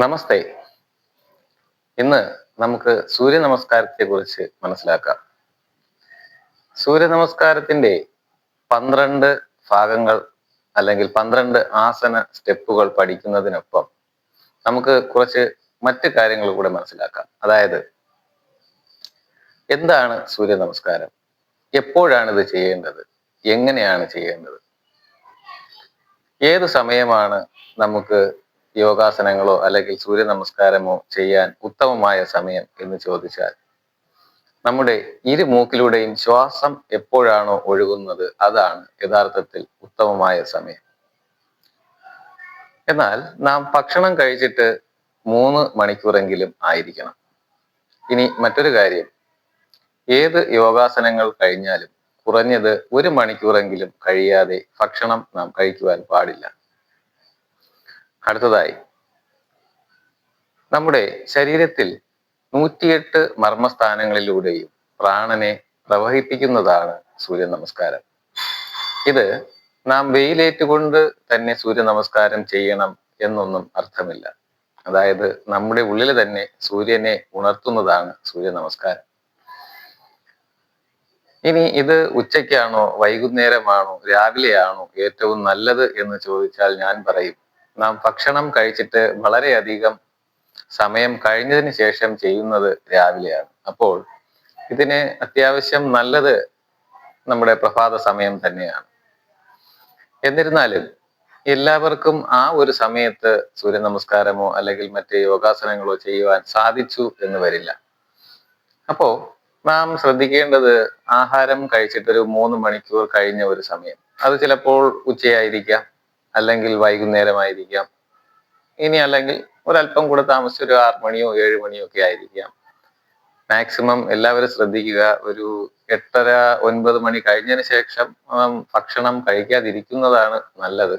നമസ്തേ. ഇന്ന് നമുക്ക് സൂര്യ നമസ്കാരത്തെ കുറിച്ച് മനസ്സിലാക്കാം. സൂര്യ നമസ്കാരത്തിന്റെ 12 ഭാഗങ്ങൾ അല്ലെങ്കിൽ 12 ആസന സ്റ്റെപ്പുകൾ പഠിക്കുന്നതിനൊപ്പം നമുക്ക് കുറച്ച് മറ്റ് കാര്യങ്ങൾ കൂടെ മനസ്സിലാക്കാം. അതായത് എന്താണ് സൂര്യ നമസ്കാരം, എപ്പോഴാണ് ഇത് ചെയ്യേണ്ടത്, എങ്ങനെയാണ് ചെയ്യേണ്ടത്, ഏത് സമയമാണ് നമുക്ക് യോഗാസനങ്ങളോ അല്ലെങ്കിൽ സൂര്യ നമസ്കാരമോ ചെയ്യാൻ ഉത്തമമായ സമയം എന്ന് ചോദിച്ചാൽ, നമ്മുടെ ഇരുമൂക്കിലൂടെയും ശ്വാസം എപ്പോഴാണോ ഒഴുകുന്നത് അതാണ് യഥാർത്ഥത്തിൽ ഉത്തമമായ സമയം. എന്നാൽ നാം ഭക്ഷണം കഴിച്ചിട്ട് 3 മണിക്കൂറെങ്കിലും ആയിരിക്കണം. ഇനി മറ്റൊരു കാര്യം, ഏത് യോഗാസനങ്ങൾ കഴിഞ്ഞാലും കുറഞ്ഞത് 1 മണിക്കൂറെങ്കിലും കഴിയാതെ ഭക്ഷണം നാം കഴിക്കുവാൻ പാടില്ല. അടുത്തതായി, നമ്മുടെ ശരീരത്തിൽ 108 മർമ്മസ്ഥാനങ്ങളിലൂടെയും പ്രാണനെ പ്രവഹിപ്പിക്കുന്നതാണ് സൂര്യ നമസ്കാരം. ഇത് നാം വെയിലേറ്റുകൊണ്ട് തന്നെ സൂര്യ നമസ്കാരം ചെയ്യണം എന്നൊന്നും അർത്ഥമില്ല. അതായത് നമ്മുടെ ഉള്ളിൽ തന്നെ സൂര്യനെ ഉണർത്തുന്നതാണ് സൂര്യ നമസ്കാരം. ഇനി ഇത് ഉച്ചയ്ക്കാണോ, വൈകുന്നേരമാണോ, രാവിലെയാണോ ഏറ്റവും നല്ലത് എന്ന് ചോദിച്ചാൽ ഞാൻ പറയും, നാം ഭക്ഷണം കഴിച്ചിട്ട് വളരെയധികം സമയം കഴിഞ്ഞതിന് ശേഷം ചെയ്യുന്നത് രാവിലെയാണ്. അപ്പോൾ ഇതിന് അത്യാവശ്യം നല്ലത് നമ്മുടെ പ്രഭാത സമയം തന്നെയാണ്. എന്നിരുന്നാലും എല്ലാവർക്കും ആ ഒരു സമയത്ത് സൂര്യ നമസ്കാരമോ അല്ലെങ്കിൽ മറ്റ് യോഗാസനങ്ങളോ ചെയ്യുവാൻ സാധിച്ചു എന്ന് വരില്ല. അപ്പോ നാം ശ്രദ്ധിക്കേണ്ടത്, ആഹാരം കഴിച്ചിട്ടൊരു 3 മണിക്കൂർ കഴിഞ്ഞ ഒരു സമയം, അത് ചിലപ്പോൾ ഉച്ചയായിരിക്കാം, അല്ലെങ്കിൽ വൈകുന്നേരമായിരിക്കാം, ഇനി അല്ലെങ്കിൽ ഒരല്പം കൂടെ താമസിച്ച് ഒരു 6 മണിയോ 7 മണിയോ ഒക്കെ ആയിരിക്കാം. മാക്സിമം എല്ലാവരും ശ്രദ്ധിക്കുക, ഒരു 8:30 9 മണി കഴിഞ്ഞതിന് ശേഷം ഭക്ഷണം കഴിക്കാതിരിക്കുന്നതാണ് നല്ലത്.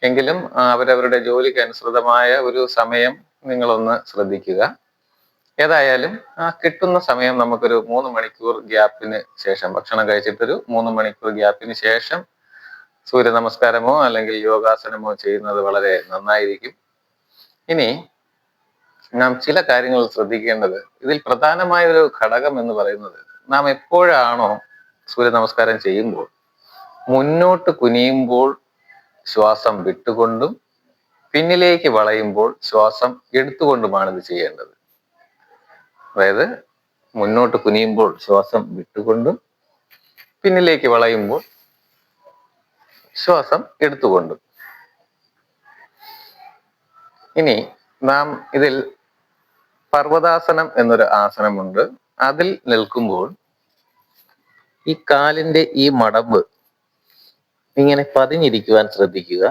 എങ്കിലും അവരവരുടെ ജോലിക്ക് അനുസൃതമായ ഒരു സമയം നിങ്ങളൊന്ന് ശ്രദ്ധിക്കുക. ഏതായാലും കിട്ടുന്ന സമയം നമുക്കൊരു 3 മണിക്കൂർ ഗ്യാപ്പിന് ശേഷം, ഭക്ഷണം കഴിച്ചിട്ടൊരു 3 മണിക്കൂർ ഗ്യാപ്പിന് ശേഷം സൂര്യ നമസ്കാരമോ അല്ലെങ്കിൽ യോഗാസനമോ ചെയ്യുന്നത് വളരെ നന്നായിരിക്കും. ഇനി നാം ചില കാര്യങ്ങൾ ശ്രദ്ധിക്കേണ്ടത്, ഇതിൽ പ്രധാനമായ ഒരു ഘടകം എന്ന് പറയുന്നത്, നാം എപ്പോഴാണോ സൂര്യ നമസ്കാരം ചെയ്യുമ്പോൾ മുന്നോട്ട് കുനിയുമ്പോൾ ശ്വാസം വിട്ടുകൊണ്ടും പിന്നിലേക്ക് വളയുമ്പോൾ ശ്വാസം എടുത്തുകൊണ്ടുമാണ് ഇത് ചെയ്യേണ്ടത്. അതായത് മുന്നോട്ട് കുനിയുമ്പോൾ ശ്വാസം വിട്ടുകൊണ്ടും പിന്നിലേക്ക് വളയുമ്പോൾ ശ്വാസം എടുത്തുകൊണ്ടും. ഇനി നാം ഇതിൽ പർവ്വതാസനം എന്നൊരു ആസനമുണ്ട്. അതിൽ നിൽക്കുമ്പോൾ ഈ കാലിന്റെ ഈ മടമ്പ് ഇങ്ങനെ പതിഞ്ഞിരിക്കുവാൻ ശ്രദ്ധിക്കുക.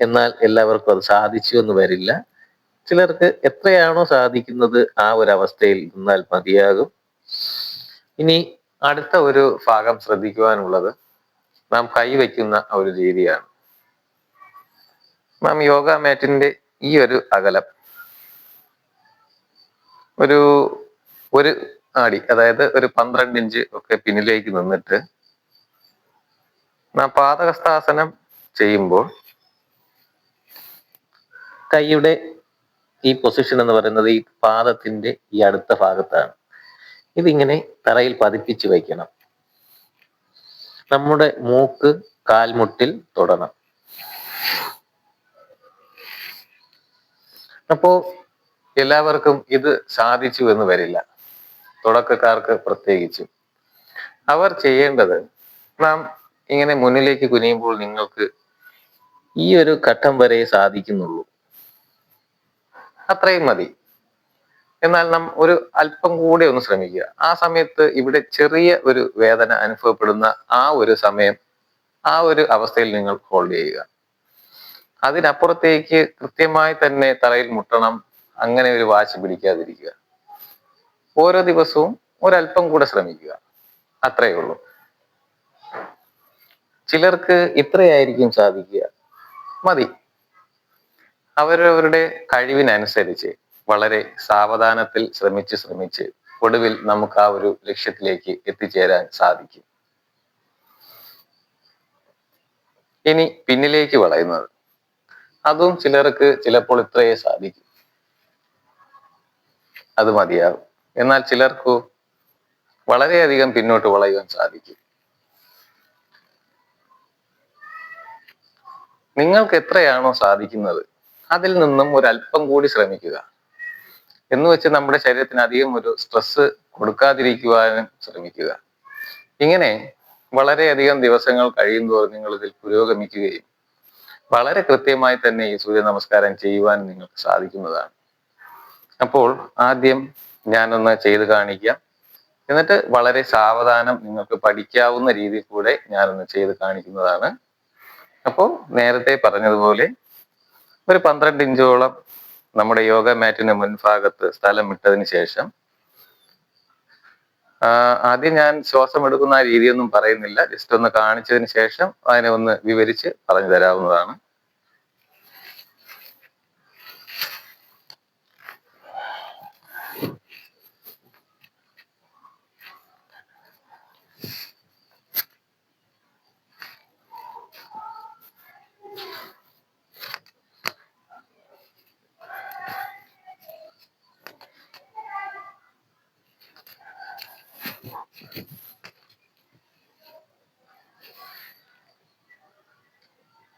എന്നാൽ എല്ലാവർക്കും അത് സാധിച്ചു എന്ന് വരില്ല. ചിലർക്ക് എത്രയാണോ സാധിക്കുന്നത് ആ ഒരു അവസ്ഥയിൽ നിന്നാൽ മതിയാകും. ഇനി അടുത്ത ഒരു ഭാഗം ശ്രദ്ധിക്കുവാനുള്ളത്, നാം കൈവയ്ക്കുന്ന ഒരു രീതിയാണ്. നാം യോഗ മാറ്റിന്റെ ഈ ഒരു അകലം ഒരു അടി, അതായത് ഒരു 12 ഇഞ്ച് ഒക്കെ പിന്നിലേക്ക് നിന്നിട്ട് നാം പാദഹസ്താസനം ചെയ്യുമ്പോൾ കൈയുടെ ഈ പൊസിഷൻ എന്ന് പറയുന്നത് ഈ പാദത്തിന്റെ ഈ അടുത്ത ഭാഗത്താണ്. ഇതിങ്ങനെ തറയിൽ പതിപ്പിച്ച് വയ്ക്കണം. നമ്മുടെ മൂക്ക് കാൽമുട്ടിൽ തൊടണം. അപ്പോ എല്ലാവർക്കും ഇത് സാധിച്ചു എന്ന് വരില്ല, തുടക്കക്കാർക്ക് പ്രത്യേകിച്ചും. അവർ ചെയ്യേണ്ടത്, നാം ഇങ്ങനെ മുന്നിലേക്ക് കുനിയുമ്പോൾ നിങ്ങൾക്ക് ഈ ഒരു ഘട്ടം വരെ സാധിക്കുന്നുള്ളൂ, അത്രയും മതി. എന്നാൽ നാം ഒരു അല്പം കൂടെ ഒന്ന് ശ്രമിക്കുക. ആ സമയത്ത് ഇവിടെ ചെറിയ ഒരു വേദന അനുഭവപ്പെടുന്ന ആ ഒരു സമയം, ആ ഒരു അവസ്ഥയിൽ നിങ്ങൾ ഹോൾഡ് ചെയ്യുക. അതിനപ്പുറത്തേക്ക് കൃത്യമായി തന്നെ തറയിൽ മുട്ടണം, അങ്ങനെ ഒരു വാശി പിടിക്കാതിരിക്കുക. ഓരോ ദിവസവും ഒരല്പം കൂടെ ശ്രമിക്കുക, അത്രയേ ഉള്ളൂ. ചിലർക്ക് ഇത്രയായിരിക്കും സാധിക്കുക, മതി. അവരവരുടെ കഴിവിനനുസരിച്ച് വളരെ സാവധാനത്തിൽ ശ്രമിച്ച് ഒടുവിൽ നമുക്ക് ആ ഒരു ലക്ഷ്യത്തിലേക്ക് എത്തിച്ചേരാൻ സാധിക്കും. ഇനി പിന്നിലേക്ക് വളയുന്നത്, അതും ചിലർക്ക് ചിലപ്പോൾ ഇത്രയേ സാധിക്കും. അത് മതിയാകും. എന്നാൽ ചിലർക്കു വളരെയധികം പിന്നോട്ട് വളയുവാൻ സാധിക്കും. നിങ്ങൾക്ക് എത്രയാണോ സാധിക്കുന്നത് അതിൽ നിന്നും ഒരല്പം കൂടി ശ്രമിക്കുക. എന്ന് വെച്ച് നമ്മുടെ ശരീരത്തിന് അധികം ഒരു സ്ട്രെസ് കൊടുക്കാതിരിക്കുവാനും ശ്രമിക്കുക. ഇങ്ങനെ വളരെയധികം ദിവസങ്ങൾ കഴിയുന്തോറും നിങ്ങൾ ഇതിൽ പുരോഗമിക്കുകയും വളരെ കൃത്യമായി തന്നെ ഈ സൂര്യ നമസ്കാരം ചെയ്യുവാൻ നിങ്ങൾക്ക് സാധിക്കുന്നതാണ്. അപ്പോൾ ആദ്യം ഞാനൊന്ന് ചെയ്ത് കാണിക്കാം. എന്നിട്ട് വളരെ സാവധാനം നിങ്ങൾക്ക് പഠിക്കാവുന്ന രീതിയിൽ കൂടെ ഞാനൊന്ന് ചെയ്ത് കാണിക്കുന്നതാണ്. അപ്പോൾ നേരത്തെ പറഞ്ഞതുപോലെ ഒരു 12 ഇഞ്ചോളം നമ്മുടെ യോഗ മാറ്റിന് മുൻഭാഗത്ത് സ്ഥലം ഇട്ടതിന് ശേഷം, ആദ്യം ഞാൻ ശ്വാസം എടുക്കുന്ന ആ രീതിയൊന്നും പറയുന്നില്ല, ജസ്റ്റ് ഒന്ന് കാണിച്ചതിന് ശേഷം അതിനെ ഒന്ന് വിവരിച്ച് പറഞ്ഞു തരാവുന്നതാണ്.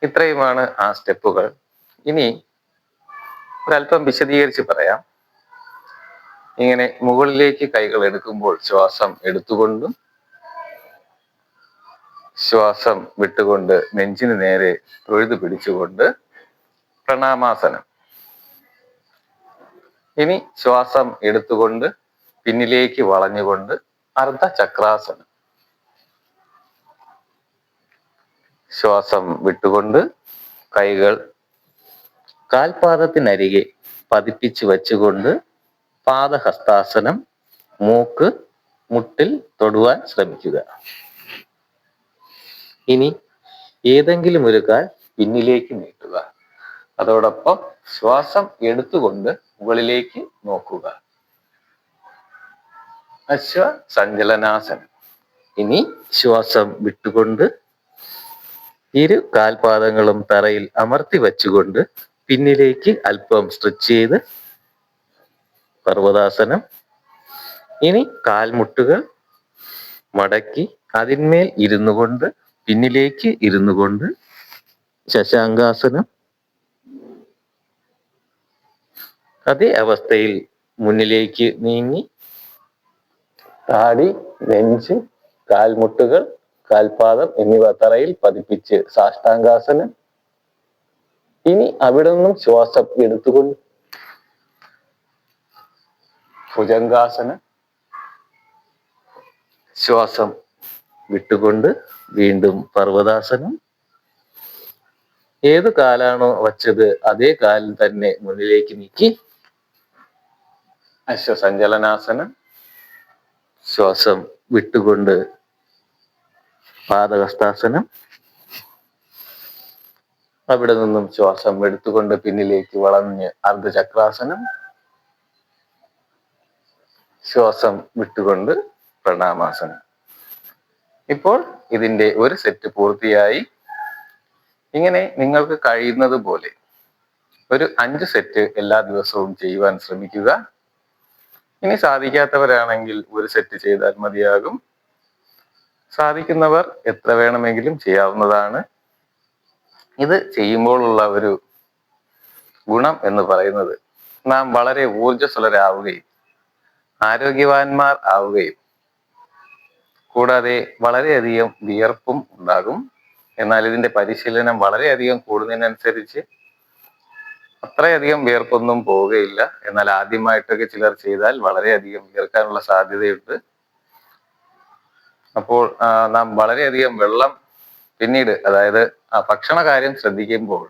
ഇത്രയുമാണ് ആ സ്റ്റെപ്പുകൾ. ഇനി ഒരല്പം വിശദീകരിച്ച് പറയാം. ഇങ്ങനെ മുകളിലേക്ക് കൈകൾ എടുക്കുമ്പോൾ ശ്വാസം എടുത്തുകൊണ്ടും ശ്വാസം വിട്ടുകൊണ്ട് നെഞ്ചിന് നേരെ തൊഴുതു പിടിച്ചുകൊണ്ട് പ്രണാമാസനം. ഇനി ശ്വാസം എടുത്തുകൊണ്ട് പിന്നിലേക്ക് വളഞ്ഞുകൊണ്ട് അർദ്ധചക്രാസനം. ശ്വാസം വിട്ടുകൊണ്ട് കൈകൾ കാൽപാദത്തിനരികെ പതിപ്പിച്ച് വച്ചുകൊണ്ട് പാദഹസ്താസനം. മൂക്ക് മുട്ടിൽ തൊടുവാൻ ശ്രമിക്കുക. ഇനി ഏതെങ്കിലും ഒരു കാൽ പിന്നിലേക്ക് നീട്ടുക. അതോടൊപ്പം ശ്വാസം എടുത്തുകൊണ്ട് മുകളിലേക്ക് നോക്കുക. അശ്വ സഞ്ചലനാസനം. ഇനി ശ്വാസം വിട്ടുകൊണ്ട് ഇരു കാൽപാദങ്ങളും തറയിൽ അമർത്തി വച്ചുകൊണ്ട് പിന്നിലേക്ക് അല്പം സ്ട്രെച്ച് ചെയ്ത് പർവ്വതാസനം. ഇനി കാൽമുട്ടുകൾ മടക്കി അതിന്മേൽ ഇരുന്നു കൊണ്ട് പിന്നിലേക്ക് ഇരുന്നു കൊണ്ട് ശശാങ്കാസനം. അതേ അവസ്ഥയിൽ മുന്നിലേക്ക് നീങ്ങി താടി, നെഞ്ച്, കാൽമുട്ടുകൾ, കാൽപാദം എന്നിവ തറയിൽ പതിപ്പിച്ച് സാഷ്ടാംഗാസനം. ഇനി അവിടെ നിന്നും ശ്വാസം എടുത്തുകൊണ്ട് ഭുജംഗാസനം. ശ്വാസം വിട്ടുകൊണ്ട് വീണ്ടും പർവ്വതാസനം. ഏത് കാലാണോ വച്ചത് അതേ കാലിൽ തന്നെ മുന്നിലേക്ക് നീക്കി അശ്വസഞ്ചലനാസനം. ശ്വാസം വിട്ടുകൊണ്ട് പാദഹസ്താസനം. അവിടെ നിന്നും ശ്വാസം എടുത്തുകൊണ്ട് പിന്നിലേക്ക് വളഞ്ഞ് അർദ്ധചക്രാസനം. ശ്വാസം വിട്ടുകൊണ്ട് പ്രണാമാസനം. ഇപ്പോൾ ഇതിന്റെ ഒരു സെറ്റ് പൂർത്തിയായി. ഇങ്ങനെ നിങ്ങൾക്ക് കഴിയുന്നത് പോലെ ഒരു 5 സെറ്റ് എല്ലാ ദിവസവും ചെയ്യുവാൻ ശ്രമിക്കുക. ഇനി സാധിക്കാത്തവരാണെങ്കിൽ ഒരു സെറ്റ് ചെയ്താൽ മതിയാകും. സാധിക്കുന്നവർ എത്ര വേണമെങ്കിലും ചെയ്യാവുന്നതാണ്. ഇത് ചെയ്യുമ്പോഴുള്ള ഒരു ഗുണം എന്ന് പറയുന്നത് നാം വളരെ ഊർജ്ജസ്വലരാവുകയും ആരോഗ്യവാന്മാർ ആവുകയും കൂടാതെ വളരെയധികം വിയർപ്പും ഉണ്ടാകും. എന്നാൽ ഇതിന്റെ പരിശീലനം വളരെയധികം കൂടുന്നതിനനുസരിച്ച് അത്രയധികം വിയർപ്പൊന്നും പോവുകയില്ല. എന്നാൽ ആദ്യമായിട്ടൊക്കെ ചിലർ ചെയ്താൽ വളരെയധികം വിയർക്കാനുള്ള സാധ്യതയുണ്ട്. അപ്പോൾ നാം വളരെയധികം വെള്ളം പിന്നീട്, അതായത് ഭക്ഷണ കാര്യം ശ്രദ്ധിക്കുമ്പോൾ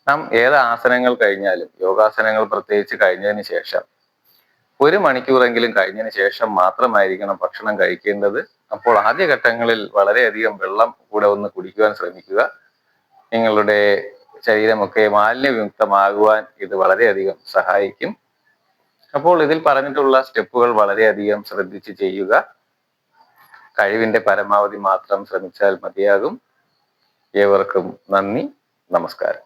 നാം ഏത് ആസനങ്ങൾ കഴിഞ്ഞാലും, യോഗാസനങ്ങൾ പ്രത്യേകിച്ച് കഴിഞ്ഞതിന് ശേഷം 1 മണിക്കൂറെങ്കിലും കഴിഞ്ഞതിന് ശേഷം മാത്രമായിരിക്കണം ഭക്ഷണം കഴിക്കേണ്ടത്. അപ്പോൾ ആദ്യഘട്ടങ്ങളിൽ വളരെയധികം വെള്ളം കൂടെ ഒന്ന് കുടിക്കുവാൻ ശ്രമിക്കുക. നിങ്ങളുടെ ശരീരമൊക്കെ മാലിന്യവിമുക്തമാകുവാൻ ഇത് വളരെയധികം സഹായിക്കും. അപ്പോൾ ഇതിൽ പറഞ്ഞിട്ടുള്ള സ്റ്റെപ്പുകൾ വളരെയധികം ശ്രദ്ധിച്ച് ചെയ്യുക. കഴിവിന്റെ പരമാവധി മാത്രം ശ്രമിച്ചാൽ മതിയാകും. ഏവർക്കും നന്ദി, നമസ്കാരം.